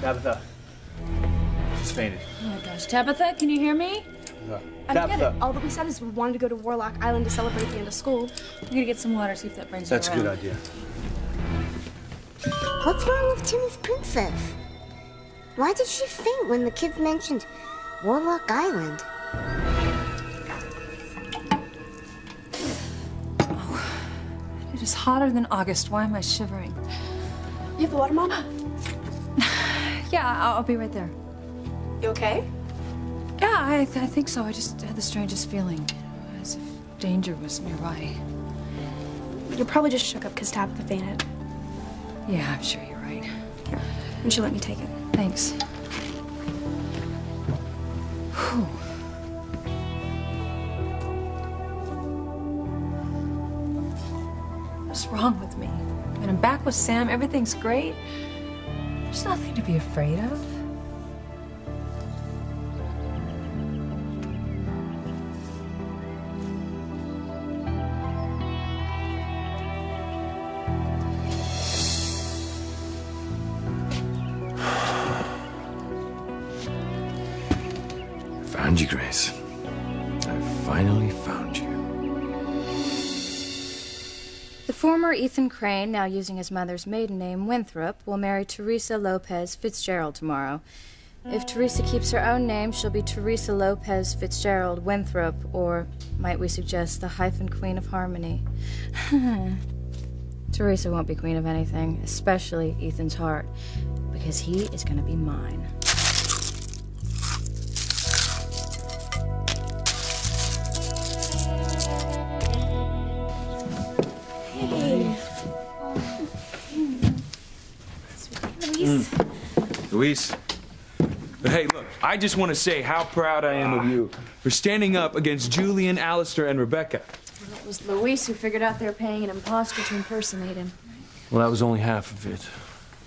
Tabitha. She's fainted. Oh my gosh, Tabitha, can you hear me? I don't get it. All that we said is we wanted to go to Warlock Island to celebrate the end of school. I'm gonna get some water, see if that brings her That's a around. good idea. What's wrong with Timmy's princess? Why did she faint when the kids mentioned Warlock Island? Oh, it is hotter than August. Why am I shivering? You have the water, Mom? Yeah, I'll be right there. You okay? Yeah, I think so. I just had the strangest feeling, as if danger was nearby. You're probably just shook up because Tabitha fainted. Yeah, I'm sure you're right. Here, and she let me take it. Thanks. Whew. What's wrong with me? When I'm back with Sam, everything's great. There's nothing to be afraid of. Found you, Grace. I finally found you. The former Ethan Crane, now using his mother's maiden name, Winthrop, will marry Teresa Lopez Fitzgerald tomorrow. If Teresa keeps her own name, she'll be Teresa Lopez Fitzgerald Winthrop, or might we suggest the hyphen queen of harmony. Teresa won't be queen of anything, especially Ethan's heart, because he is going to be mine. Luis. But hey, look, I just want to say how proud I am of you for standing up against Julian, Alistair, and Rebecca. Well, it was Luis who figured out they were paying an imposter to impersonate him. Well, that was only half of it.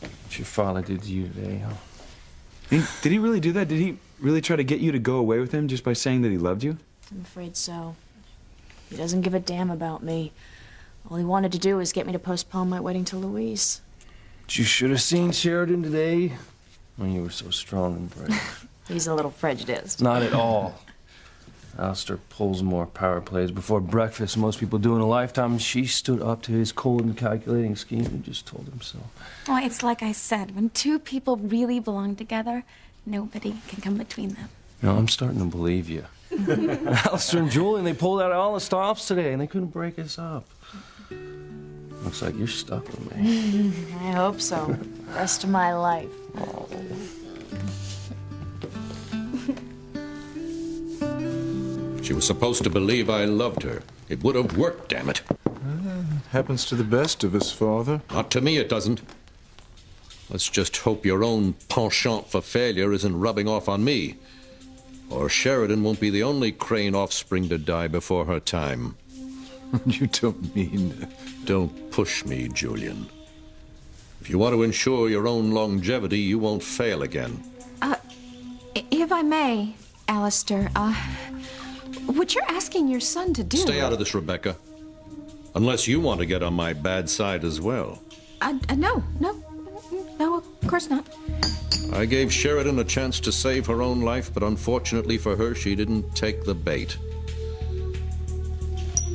What your father did to you today, huh? Did he really do that? Did he really try to get you to go away with him just by saying that he loved you? I'm afraid so. He doesn't give a damn about me. All he wanted to do was get me to postpone my wedding to Luis. But you should have seen Sheridan today when you were so strong and brave. He's a little prejudiced. Not at all. Alistair pulls more power plays before breakfast than most people do in a lifetime. She stood up to his cold and calculating scheme and just told him so. Oh, it's like I said, when two people really belong together, nobody can come between them. No, I'm starting to believe you. Alistair and Julian, they pulled out all the stops today and they couldn't break us up. Looks like you're stuck with me. I hope so. The rest of my life. Oh. She was supposed to believe I loved her. It would have worked, damn it. Happens to the best of us, Father. Not to me, it doesn't. Let's just hope your own penchant for failure isn't rubbing off on me. Or Sheridan won't be the only Crane offspring to die before her time. You don't mean... Don't push me, Julian. If you want to ensure your own longevity, you won't fail again. If I may, Alistair, what you're asking your son to do... Stay out of this, Rebecca. Unless you want to get on my bad side as well. No, of course not. I gave Sheridan a chance to save her own life, but unfortunately for her, she didn't take the bait.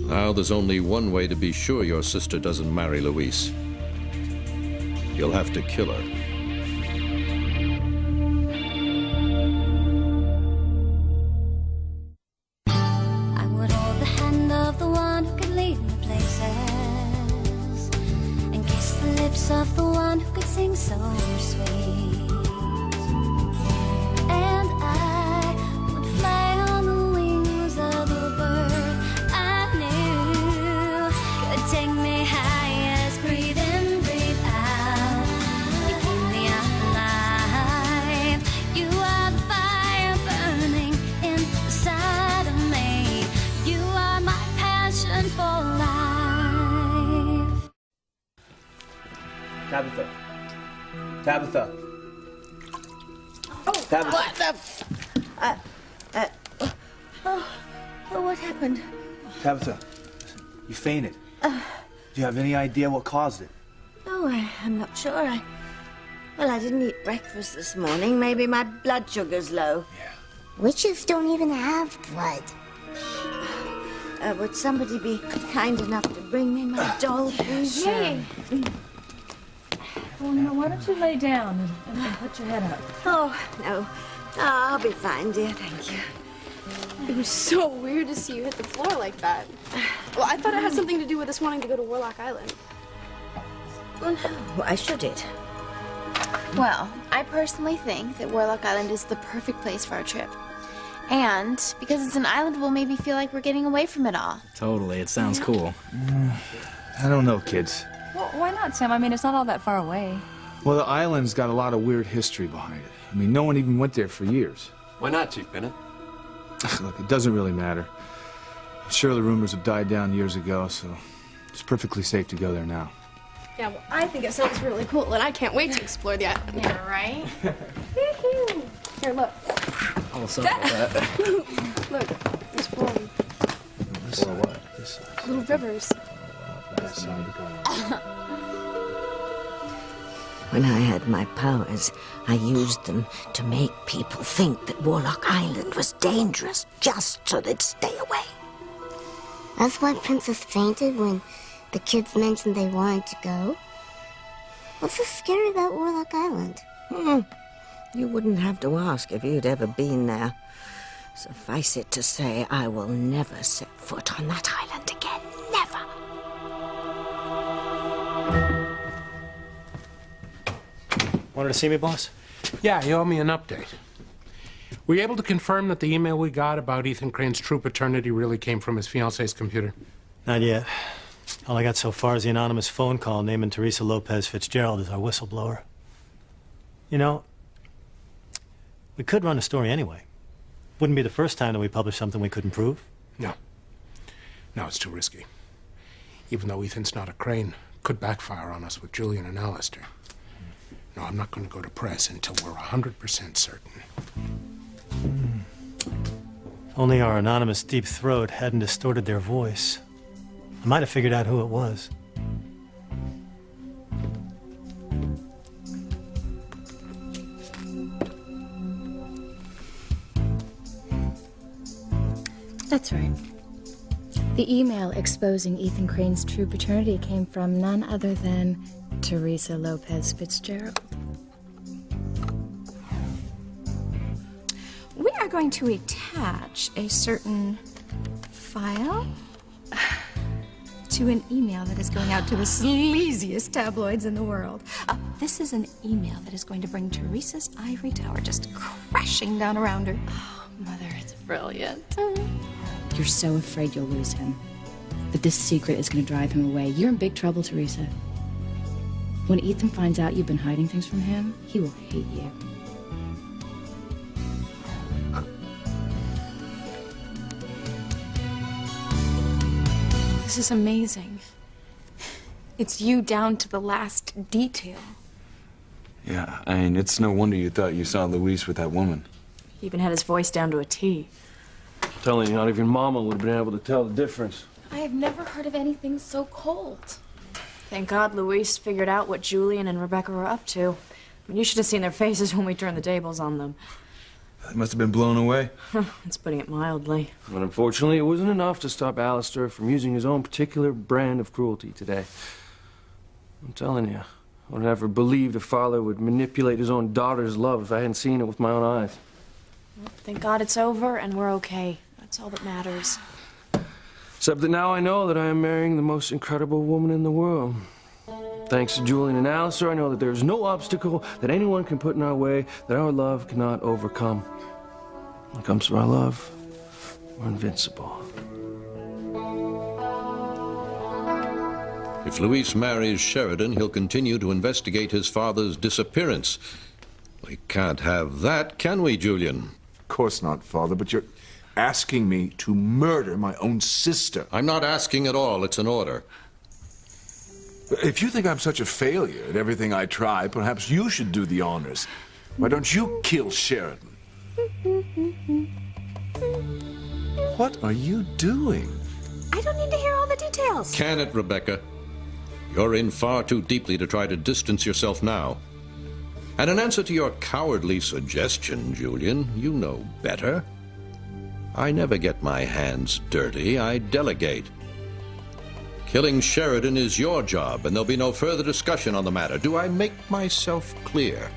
Now there's only one way to be sure your sister doesn't marry Luis. You'll have to kill her. I would hold the hand of the one who could lead me places, and kiss the lips of the one who could sing so sweet. And I would fly on the wings of a bird I knew could take me high as breathe in, breathe out. You keep me alive. You are the fire burning inside of me. You are my passion for life. Tabitha. Tabitha. Oh, Tabitha. what the what happened? Tabitha, you fainted. Do you have any idea what caused it? Oh, I'm not sure. Well, I didn't eat breakfast this morning. Maybe my blood sugar's low. Witches don't even have blood. Would somebody be kind enough to bring me my doll, please? Yay! Well, now, why don't you lay down and put your head up? Oh, no. Oh, I'll be fine, dear. Thank you. It was so weird to see you hit the floor like that. Well, I thought it had something to do with us wanting to go to Warlock Island. Well, why should it? Well, I personally think that Warlock Island is the perfect place for our trip. And because it's an island, we'll maybe feel like we're getting away from it all. Totally, it sounds cool. I don't know, kids. Well, why not, Sam? I mean, it's not all that far away. Well, the island's got a lot of weird history behind it. I mean, no one even went there for years. Why not, Chief Bennett? Look, it doesn't really matter. I'm sure the rumors have died down years ago, so it's perfectly safe to go there now. Yeah, well, I think it sounds really cool, and I can't wait to explore the island. Yeah, right? Here, look. I'll sorry about that. Look, it's flowing. Little rivers. When I had my powers, I used them to make people think that Warlock Island was dangerous, just so they'd stay away. That's why Princess fainted when the kids mentioned they wanted to go. What's so scary about Warlock Island? You wouldn't have to ask if you'd ever been there. Suffice it to say, I will never set foot on that island again. Never. Wanted to see me, boss? Yeah, you owe me an update. Were you able to confirm that the email we got about Ethan Crane's true paternity really came from his fiancée's computer? Not yet. All I got so far is the anonymous phone call naming Teresa Lopez Fitzgerald as our whistleblower. You know, we could run a story anyway. Wouldn't be the first time that we published something we couldn't prove. No. No, it's too risky. Even though Ethan's not a Crane, could backfire on us with Julian and Alistair. No, I'm not going to go to press until we're 100% certain. If only our anonymous deep throat hadn't distorted their voice. I might have figured out who it was. That's right. The email exposing Ethan Crane's true paternity came from none other than Teresa Lopez Fitzgerald. We are going to attach a certain file to an email that is going out to the sleaziest tabloids in the world. This is an email that is going to bring Teresa's ivory tower just crashing down around her. Oh, Mother, it's brilliant. You're so afraid you'll lose him. But this secret is going to drive him away. You're in big trouble, Teresa. When Ethan finds out you've been hiding things from him, he will hate you. This is amazing. It's you down to the last detail. Yeah, I mean, it's no wonder you thought you saw Luis with that woman. He even had his voice down to a T. I'm telling you, not even Mama would have been able to tell the difference. I have never heard of anything so cold. Thank God Luis figured out what Julian and Rebecca were up to. I mean, you should have seen their faces when we turned the tables on them. They must have been blown away. That's putting it mildly. But unfortunately, it wasn't enough to stop Alistair from using his own particular brand of cruelty today. I'm telling you, I would never believed a father would manipulate his own daughter's love if I hadn't seen it with my own eyes. Well, thank God it's over and we're okay. That's all that matters. Except that now I know that I am marrying the most incredible woman in the world. Thanks to Julian and Alistair, I know that there is no obstacle that anyone can put in our way that our love cannot overcome. When it comes to our love, we're invincible. If Luis marries Sheridan, he'll continue to investigate his father's disappearance. We can't have that, can we, Julian? Of course not, Father, but you're asking me to murder my own sister. I'm not asking at all. It's an order. If you think I'm such a failure at everything I try, perhaps you should do the honors. Why don't you kill Sheridan? What are you doing? I don't need to hear all the details. Can it, Rebecca? You're in far too deeply to try to distance yourself now. And in answer to your cowardly suggestion, Julian, you know better. I never get my hands dirty, I delegate. Killing Sheridan is your job, and there'll be no further discussion on the matter. Do I make myself clear?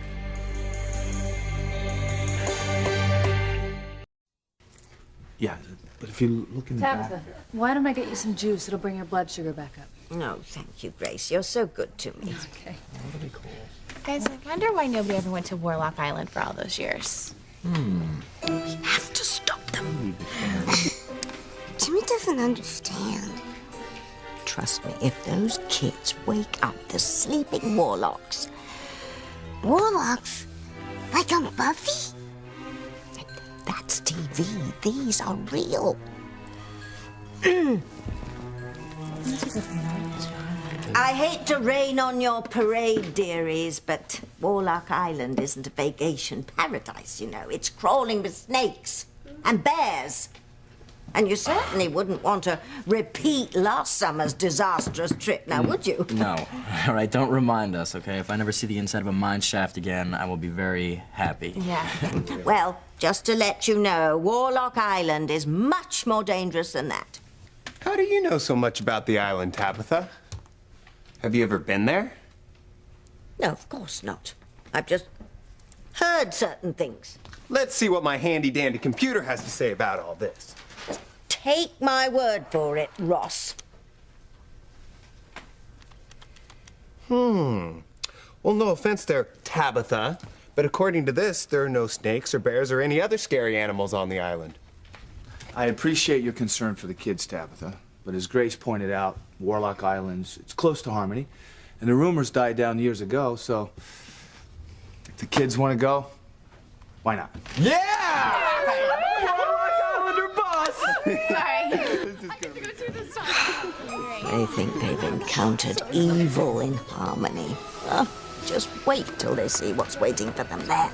Yeah, but if you look in the back... Tabitha, why don't I get you some juice? It'll bring your blood sugar back up. No, thank you, Grace. You're so good to me. Okay. That'll be cool. Guys, I wonder why nobody ever went to Warlock Island for all those years. We have to stop them. Jimmy doesn't understand. Trust me, if those kids wake up the sleeping warlocks... Warlocks? Like on Buffy? That's TV. These are real. I hate to rain on your parade, dearies, but Warlock Island isn't a vacation paradise, you know. It's crawling with snakes and bears. And you certainly wouldn't want to repeat last summer's disastrous trip, now would you? No. All right, don't remind us, okay? If I never see the inside of a mine shaft again, I will be very happy. Yeah. Well, just to let you know, Warlock Island is much more dangerous than that. How do you know so much about the island, Tabitha? Have you ever been there? No, of course not. I've just heard certain things. Let's see what my handy-dandy computer has to say about all this. Take my word for it, Ross. Well, no offense there, Tabitha, but according to this, there are no snakes or bears or any other scary animals on the island. I appreciate your concern for the kids, Tabitha, but as Grace pointed out, Warlock Island's it's close to Harmony, and the rumors died down years ago, so if the kids want to go, why not? Yeah! They think they've encountered evil in Harmony. Oh, just wait till they see what's waiting for them there.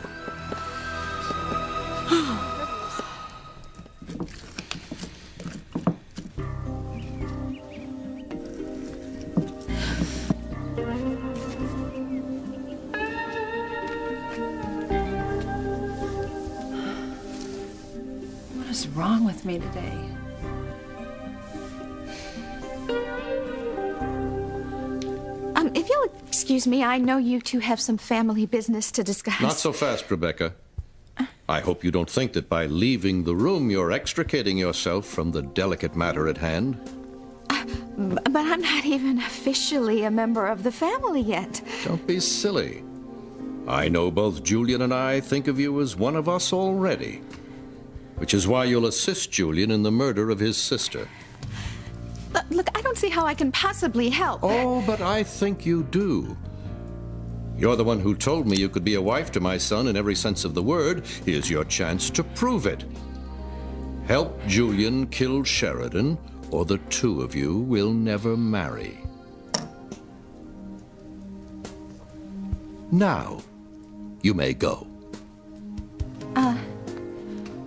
What is wrong with me today? If you'll excuse me, I know you two have some family business to discuss. Not so fast, Rebecca. I hope you don't think that by leaving the room you're extricating yourself from the delicate matter at hand. But I'm not even officially a member of the family yet. Don't be silly. I know both Julian and I think of you as one of us already, which is why you'll assist Julian in the murder of his sister. Look, I don't see how I can possibly help. Oh, but I think you do. You're the one who told me you could be a wife to my son in every sense of the word. Here's your chance to prove it. Help Julian kill Sheridan, or the two of you will never marry. Now, you may go.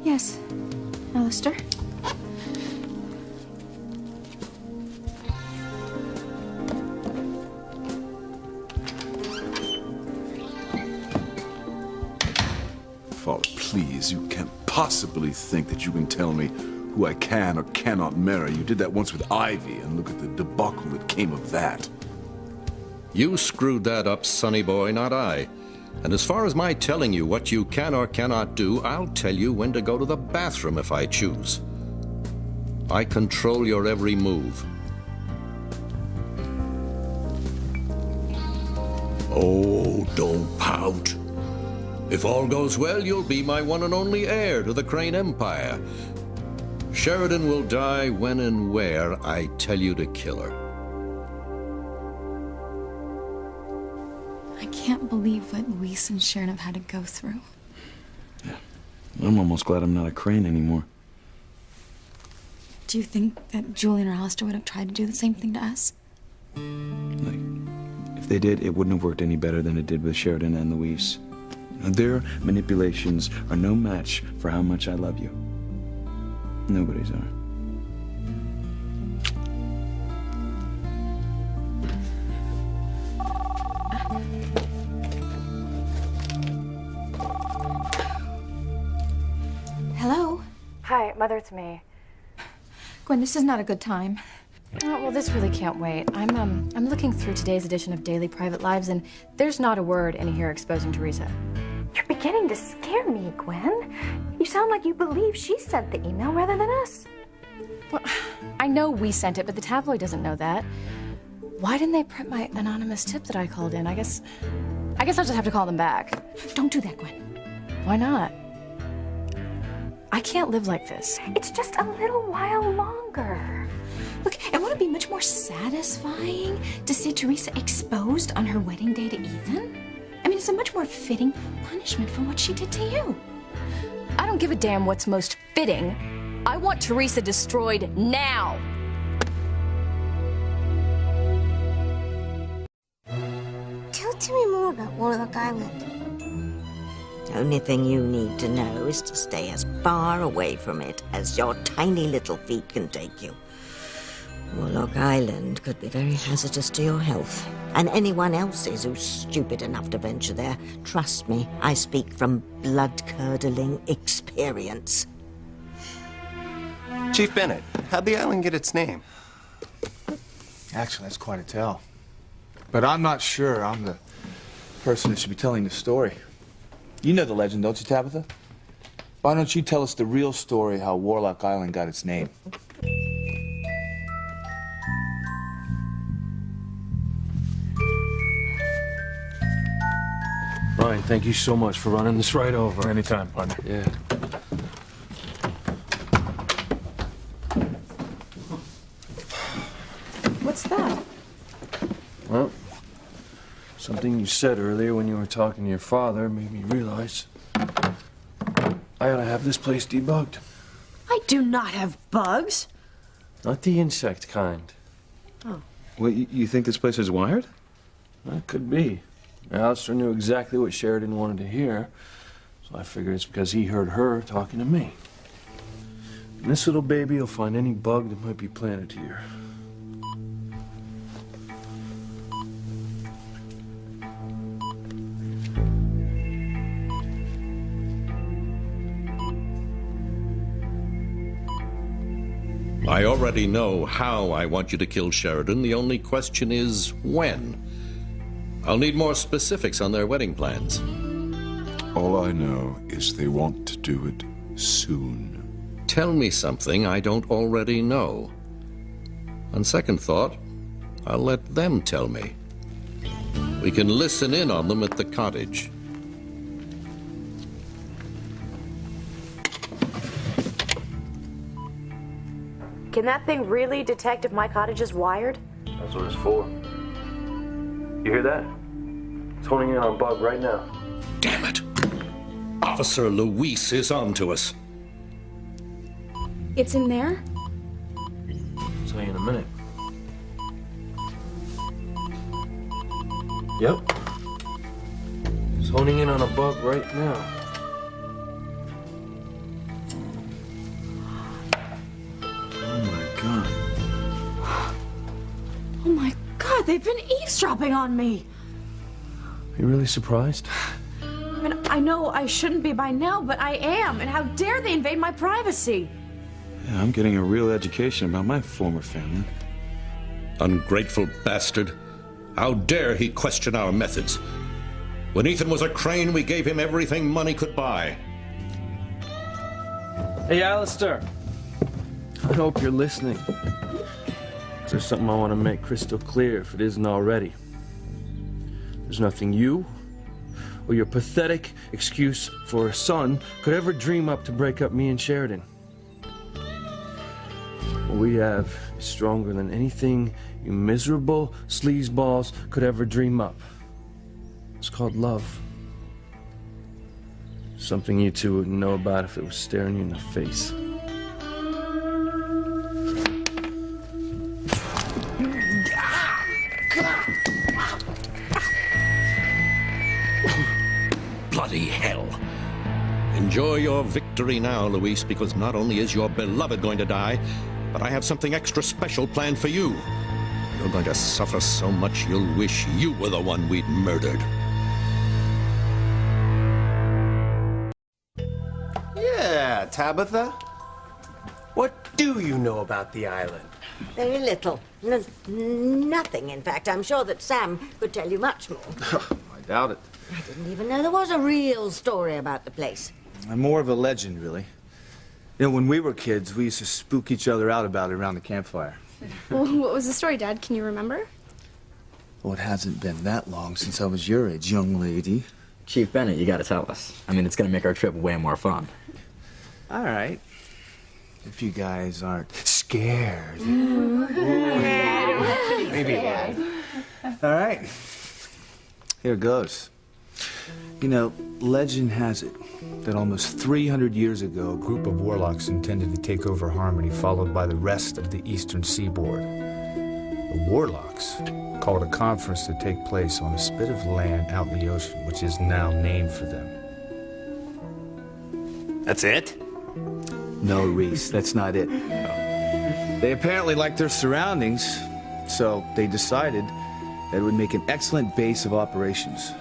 Yes, Alistair. Father, please, you can't possibly think that you can tell me who I can or cannot marry. You did that once with Ivy, and look at the debacle that came of that. You screwed that up, sonny boy, not I. And as far as my telling you what you can or cannot do, I'll tell you when to go to the bathroom if I choose. I control your every move. Oh, don't pout. If all goes well, you'll be my one and only heir to the Crane Empire. Sheridan will die when and where I tell you to kill her. I can't believe what Luis and Sharon have had to go through. I'm almost glad I'm not a Crane anymore. Do you think that Julian or Alistair would have tried to do the same thing to us? If they did, it wouldn't have worked any better than it did with Sheridan and Luis. Their manipulations are no match for how much I love you. Nobody's are. whether it's me. Gwen, this is not a good time. Oh, well, this really can't wait. I'm looking through today's edition of Daily Private Lives, and there's not a word in here exposing Teresa. You're beginning to scare me, Gwen. You sound like you believe she sent the email rather than us. Well, I know we sent it, but the tabloid doesn't know that. Why didn't they print my anonymous tip that I called in? I guess I'll just have to call them back. Don't do that, Gwen. Why not? I can't live like this. It's just a little while longer. Look, it wouldn't be much more satisfying to see Teresa exposed on her wedding day to Ethan? I mean, it's a much more fitting punishment for what she did to you. I don't give a damn what's most fitting. I want Teresa destroyed now. Tell Timmy more about Warlock Island. Only thing you need to know is to stay as far away from it as your tiny little feet can take you. Warlock Island could be very hazardous to your health, and anyone else's who's stupid enough to venture there. Trust me, I speak from blood-curdling experience. Chief Bennett, how'd the island get its name? Actually, that's quite a tale. But I'm not sure I'm the person that should be telling the story. You know the legend, don't you, Tabitha? Why don't you tell us the real story how Warlock Island got its name? Ryan, thank you so much for running this right over. Anytime, partner. Yeah. What's that? Well, something you said earlier when you were talking to your father made me realize I ought to have this place debugged. I do not have bugs. Not the insect kind. Oh. Well, you think this place is wired? That could be. Alistair knew exactly what Sheridan wanted to hear, so I figure it's because he heard her talking to me. And this little baby will find any bug that might be planted here. I already know how I want you to kill Sheridan. The only question is when. I'll need more specifics on their wedding plans. All I know is they want to do it soon. Tell me something I don't already know. On second thought, I'll let them tell me. We can listen in on them at the cottage. Can that thing really detect if my cottage is wired? That's what it's for. You hear that? It's honing in on Bug right now. Damn it! Officer Luis is on to us. It's in there? I'll tell you in a minute. Yep. It's honing in on a bug right now. Oh my God, they've been eavesdropping on me. You really surprised? I mean, I know I shouldn't be by now, but I am. And how dare they invade my privacy? Yeah, I'm getting a real education about my former family. Ungrateful bastard. How dare he question our methods? When Ethan was a crane, we gave him everything money could buy. Hey, Alistair. I hope you're listening. There's something I want to make crystal clear if it isn't already. There's nothing you or your pathetic excuse for a son could ever dream up to break up me and Sheridan. What we have is stronger than anything you miserable sleazeballs could ever dream up. It's called love. Something you two wouldn't know about if it was staring you in the face. Bloody hell. Enjoy your victory now, Luis, because not only is your beloved going to die, but I have something extra special planned for you. You're going to suffer so much you'll wish you were the one we'd murdered. Yeah, Tabitha. do you know about the island? Very little. Nothing, in fact. I'm sure that Sam could tell you much more. I doubt it. I didn't even know there was a real story about the place. I'm more of a legend, really. You know, when we were kids, we used to spook each other out about it around the campfire. Well, what was the story, Dad? Can you remember? Well, it hasn't been that long since I was your age, young lady. Chief Bennett, you gotta tell us. I mean, it's gonna make our trip way more fun. All right. If you guys aren't scared. Maybe. All right. Here goes. You know, legend has it that almost 300 years ago, a group of warlocks intended to take over Harmony, followed by the rest of the eastern seaboard. The warlocks called a conference to take place on a spit of land out in the ocean, which is now named for them. That's it? No, Reese, that's not it. They apparently liked their surroundings, so they decided that it would make an excellent base of operations.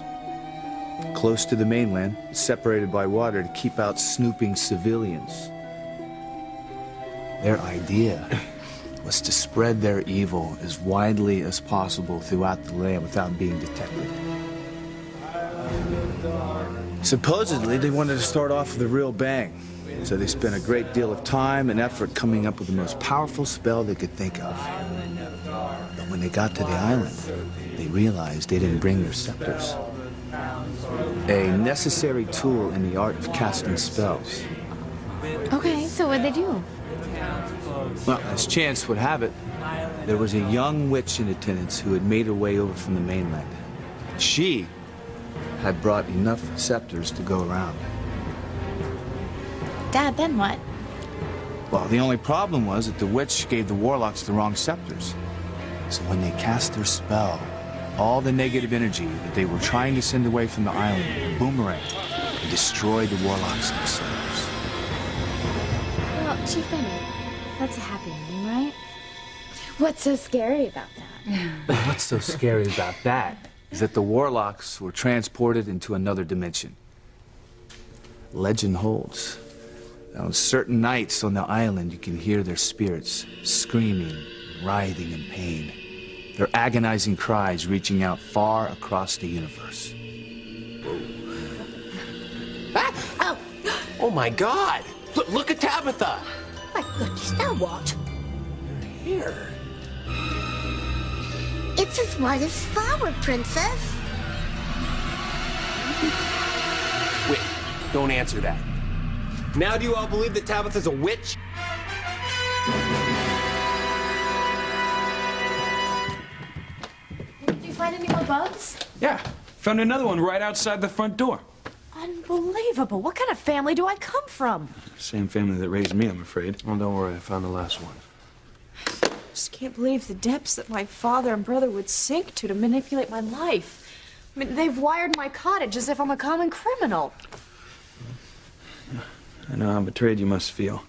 Close to the mainland, separated by water to keep out snooping civilians. Their idea was to spread their evil as widely as possible throughout the land without being detected. Supposedly, they wanted to start off with a real bang, so they spent a great deal of time and effort coming up with the most powerful spell they could think of. But when they got to the island, they realized they didn't bring their scepters. A necessary tool in the art of casting spells. Okay, so what'd they do? Well, as chance would have it, there was a young witch in attendance who had made her way over from the mainland. She had brought enough scepters to go around. Dad, then what? Well, the only problem was that the witch gave the warlocks the wrong scepters. So when they cast their spell, all the negative energy that they were trying to send away from the island boomeranged and destroyed the warlocks themselves. Well, Chief Bennett, that's a happy ending, right? What's so scary about that? What's so scary about that is that the warlocks were transported into another dimension. Legend holds that on certain nights on the island, you can hear their spirits screaming, writhing in pain. Their agonizing cries reaching out far across the universe. Ah! Oh! Oh my God! Look at Tabitha! My goodness, now what? Here. It's as white as flour, Princess. Wait, don't answer that. Now do you all believe that Tabitha's a witch? Did you find any more bugs? Yeah, found another one right outside the front door. Unbelievable. What kind of family do I come from? Same family that raised me, I'm afraid. Oh, don't worry, I found the last one. Just can't believe the depths that my father and brother would sink to manipulate my life. I mean, they've wired my cottage as if I'm a common criminal. I know how betrayed you must feel.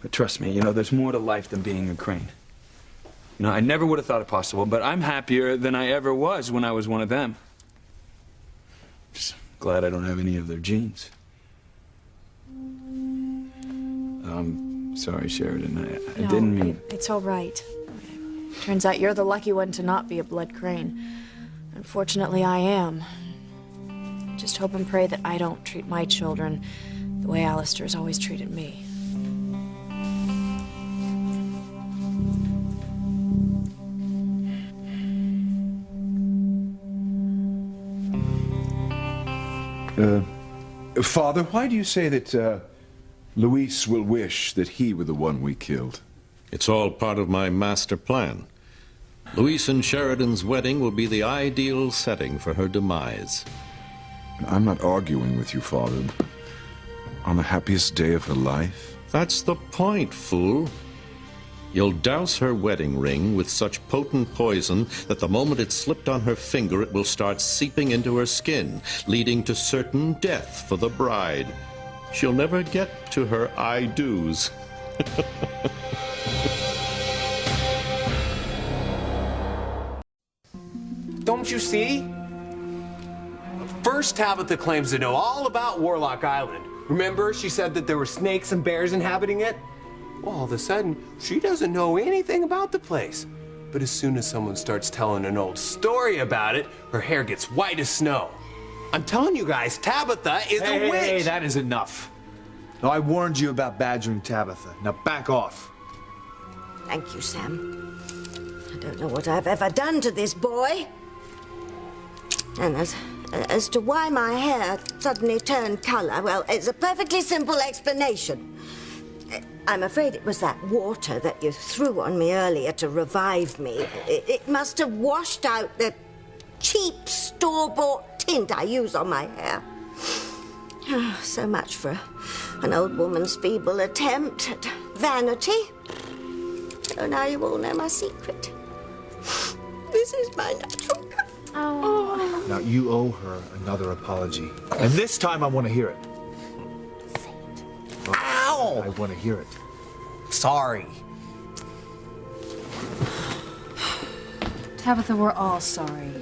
But trust me, you know, there's more to life than being a crane. You know, I never would have thought it possible, but I'm happier than I ever was when I was one of them. Just glad I don't have any of their genes. Sorry, Sheridan. I No, didn't mean... It's all right. Turns out you're the lucky one to not be a blood crane. Unfortunately, I am. Just hope and pray that I don't treat my children the way Alistair's always treated me. Father, why do you say that, Luis will wish that he were the one we killed? It's all part of my master plan. Luis and Sheridan's wedding will be the ideal setting for her demise. I'm not arguing with you, Father. On the happiest day of her life? That's the point, fool. You'll douse her wedding ring with such potent poison that the moment it's slipped on her finger, it will start seeping into her skin, leading to certain death for the bride. She'll never get to her I-dos. Don't you see? First, Tabitha claims to know all about Warlock Island. Remember, she said that there were snakes and bears inhabiting it? Well, all of a sudden, she doesn't know anything about the place. But as soon as someone starts telling an old story about it, her hair gets white as snow. I'm telling you guys, Tabitha is a witch! Hey, that is enough. No, I warned you about badgering Tabitha. Now back off. Thank you, Sam. I don't know what I've ever done to this boy. And as to why my hair suddenly turned color, well, it's a perfectly simple explanation. I'm afraid it was that water that you threw on me earlier to revive me. It must have washed out the cheap store-bought tint I use on my hair. So much for an old woman's feeble attempt at vanity. So now you all know my secret. This is my natural color. Oh. Now you owe her another apology. And this time I want to hear it. Ow! I want to hear it. Sorry. Tabitha, we're all sorry.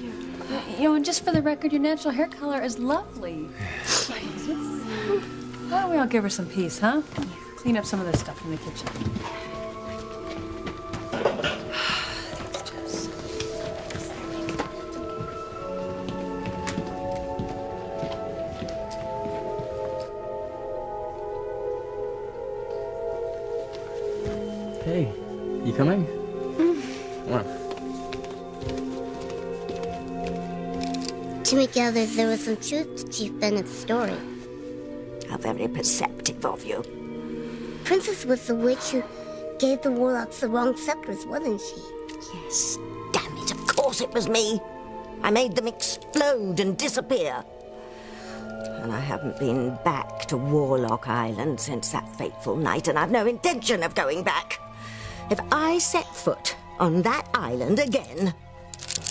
You know, and just for the record, your natural hair color is lovely. Why don't we all give her some peace, huh? Clean up some of this stuff in the kitchen. Hey, you coming? Come on. To make others, there was some truth to Chief Bennett's story. How very perceptive of you. Princess was the witch who gave the warlocks the wrong scepters, wasn't she? Yes, damn it, of course it was me. I made them explode and disappear. And I haven't been back to Warlock Island since that fateful night, and I've no intention of going back. If I set foot on that island again,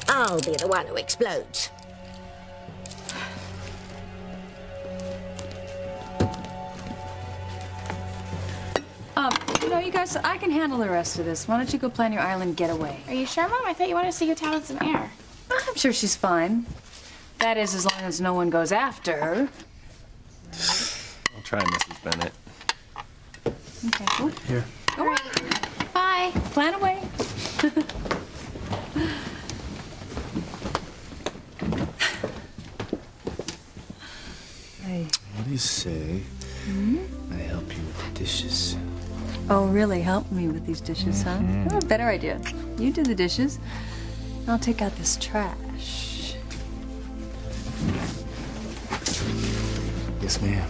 I'll be the one who explodes. You know, you guys, I can handle the rest of this. Why don't you go plan your island getaway? Are you sure, Mom? I thought you wanted to see your town in some air. I'm sure she's fine. That is, as long as no one goes after her. I'll try, Mrs. Bennett. Okay, cool. Here. All right. Bye. Plan away. Hey. What do you say I help you with the dishes? Oh, really? Help me with these dishes, huh? Oh, better idea. You do the dishes. I'll take out this trash. Yes, ma'am.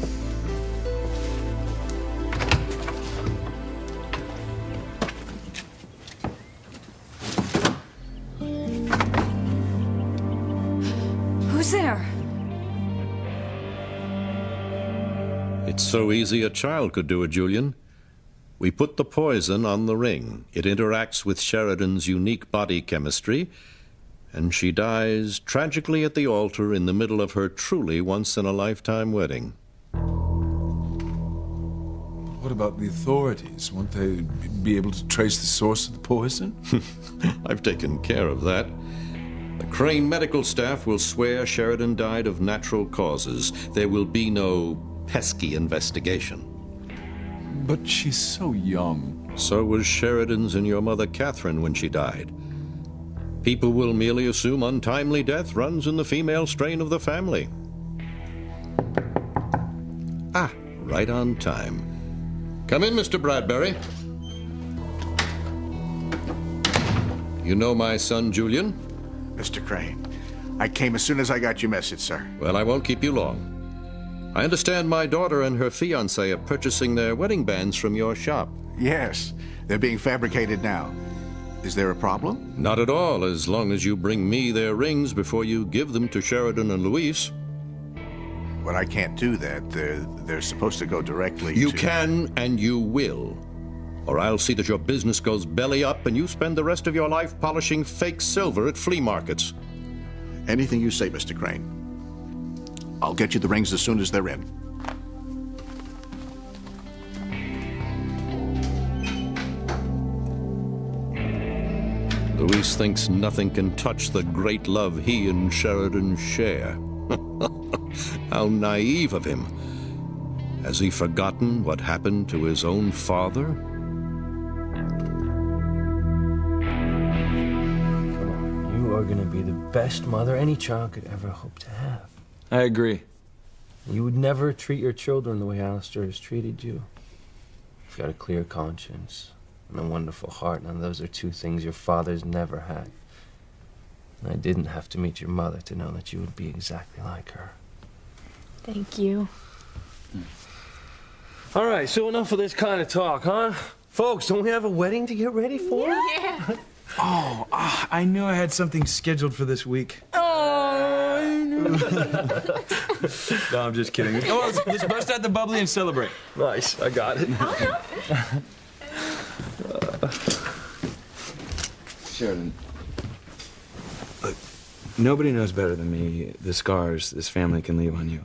Who's there? It's so easy a child could do it, Julian. We put the poison on the ring. It interacts with Sheridan's unique body chemistry, and she dies tragically at the altar in the middle of her truly once-in-a-lifetime wedding. What about the authorities? Won't they be able to trace the source of the poison? I've taken care of that. The Crane medical staff will swear Sheridan died of natural causes. There will be no pesky investigation. But she's so young. So was Sheridan's and your mother Catherine when she died. People will merely assume untimely death runs in the female strain of the family. Ah, right on time. Come in, Mr. Bradbury. You know my son, Julian? Mr. Crane, I came as soon as I got your message, sir. Well, I won't keep you long. I understand my daughter and her fiancé are purchasing their wedding bands from your shop. Yes, they're being fabricated now. Is there a problem? Not at all, as long as you bring me their rings before you give them to Sheridan and Louise. Well, I can't do that. They're supposed to go directly You to... can and you will. Or I'll see that your business goes belly up and you spend the rest of your life polishing fake silver at flea markets. Anything you say, Mr. Crane. I'll get you the rings as soon as they're in. Louise thinks nothing can touch the great love he and Sheridan share. How naive of him. Has he forgotten what happened to his own father? You're gonna be the best mother any child could ever hope to have. I agree. You would never treat your children the way Alistair has treated you. You've got a clear conscience and a wonderful heart. Now, those are two things your father's never had. And I didn't have to meet your mother to know that you would be exactly like her. Thank you. All right, so enough of this kind of talk, huh? Folks, don't we have a wedding to get ready for? Yeah. Oh, I knew I had something scheduled for this week. Oh, I know. No, I'm just kidding. Oh, let's bust out the bubbly and celebrate. Nice, I got it. Sheridan, look, nobody knows better than me the scars this family can leave on you.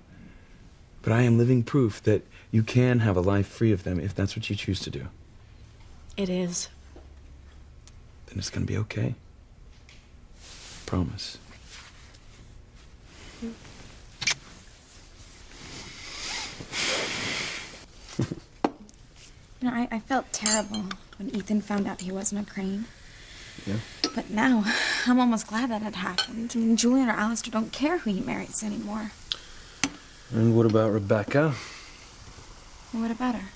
But I am living proof that you can have a life free of them if that's what you choose to do. It is. Then it's gonna be okay. Promise. You know, I felt terrible when Ethan found out he wasn't a Crane. Yeah? But now, I'm almost glad that had happened. I mean, Julian or Alistair don't care who he marries anymore. And what about Rebecca? Well, what about her?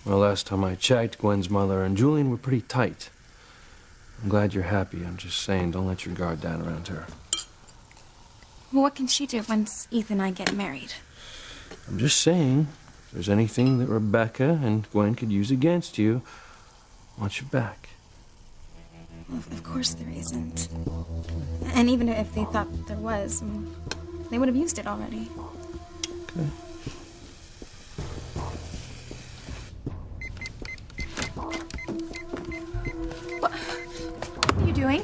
Well, last time I checked, Gwen's mother and Julian were pretty tight. I'm glad you're happy. I'm just saying, don't let your guard down around her. Well, what can she do once Ethan and I get married? I'm just saying, if there's anything that Rebecca and Gwen could use against you, I want you back. Well, of course there isn't. And even if they thought there was, they would have used it already. Okay. What are you doing?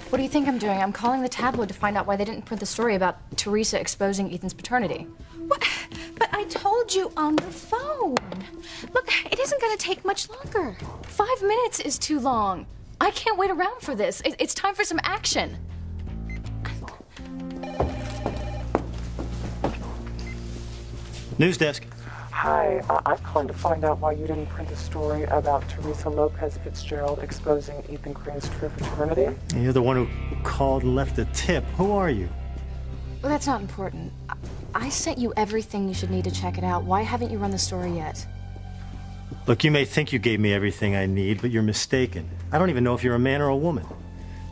What do you think I'm doing? I'm calling the tabloid to find out why they didn't print the story about Teresa exposing Ethan's paternity. What? But I told you on the phone. Look, it isn't going to take much longer. 5 minutes is too long. I can't wait around for this. It's time for some action. News desk. Hi, I'm calling to find out why you didn't print a story about Teresa Lopez Fitzgerald exposing Ethan Crane's true paternity. You're the one who called and left a tip. Who are you? Well, that's not important. I sent you everything you should need to check it out. Why haven't you run the story yet? Look, you may think you gave me everything I need, but you're mistaken. I don't even know if you're a man or a woman.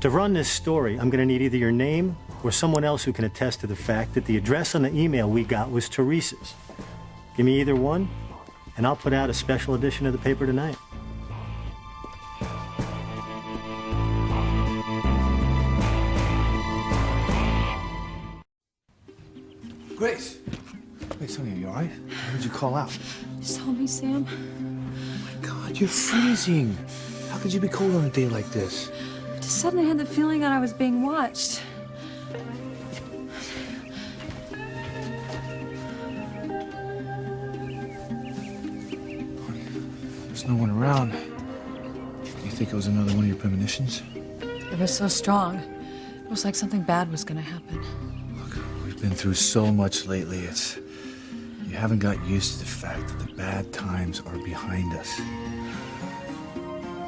To run this story, I'm going to need either your name or someone else who can attest to the fact that the address on the email we got was Teresa's. Give me either one, and I'll put out a special edition of the paper tonight. Grace. Grace, honey, are you all right? Why did you call out? Just hold me, Sam. God, you're freezing. How could you be cold on a day like this? I just suddenly had the feeling that I was being watched. There's no one around. You think it was another one of your premonitions? It was so strong. It was like something bad was gonna happen. Look, we've been through so much lately. You haven't got used to the fact that the bad times are behind us.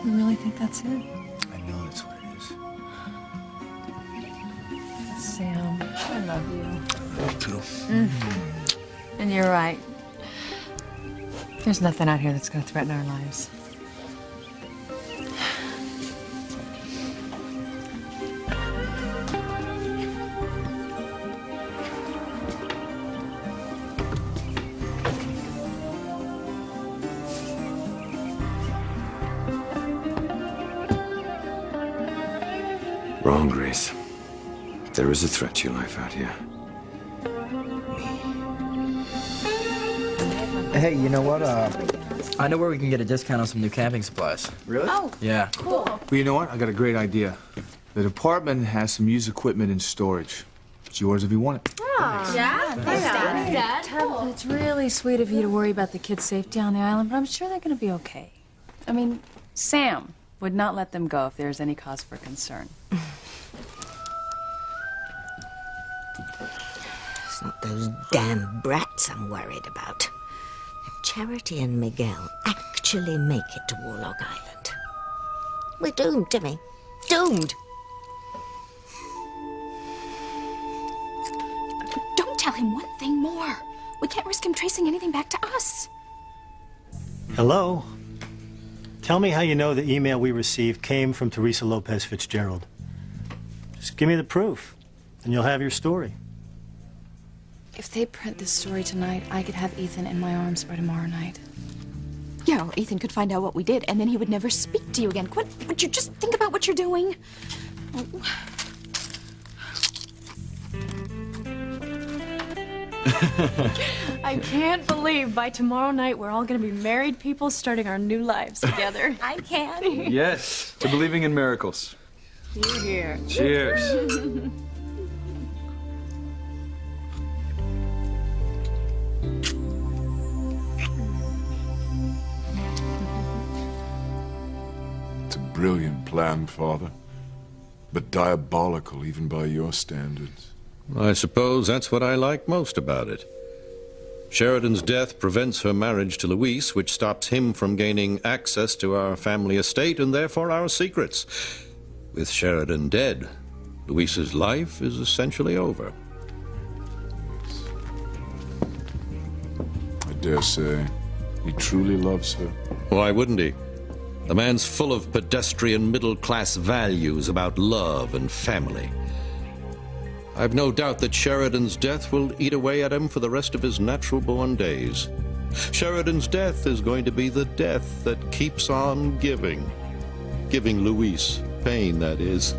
You really think that's it? I know that's what it is. Sam, I love you. Me too. And you're right. There's nothing out here that's gonna threaten our lives. Wrong, Grace. There is a threat to your life out here. Hey, you know what? I know where we can get a discount on some new camping supplies. Really? Oh, yeah. Cool. Well, you know what? I got a great idea. The department has some used equipment in storage. It's yours if you want it. Yeah, Dad. It's really sweet of you to worry about the kids' safety on the island, but I'm sure they're going to be okay. I mean, Sam would not let them go if there's any cause for concern. It's not those damn brats I'm worried about. If Charity and Miguel actually make it to Warlock Island, we're doomed, Timmy. Doomed. tell him one thing more. We can't risk him tracing anything back to us. Hello? Tell me how you know the email we received came from Teresa Lopez Fitzgerald. Just give me the proof, and you'll have your story. If they print this story tonight, I could have Ethan in my arms by tomorrow night. Yeah, or Ethan could find out what we did, and then he would never speak to you again. Would you just think about what you're doing? I can't believe by tomorrow night we're all gonna be married people starting our new lives together. I can. Yes, to believing in miracles. You're here. Cheers. It's a brilliant plan, Father, but diabolical even by your standards. I suppose that's what I like most about it. Sheridan's death prevents her marriage to Luis, which stops him from gaining access to our family estate and therefore our secrets. With Sheridan dead, Luis's life is essentially over. I dare say he truly loves her. Why wouldn't he? The man's full of pedestrian middle-class values about love and family. I've no doubt that Sheridan's death will eat away at him for the rest of his natural-born days. Sheridan's death is going to be the death that keeps on giving. Giving Luis pain, that is.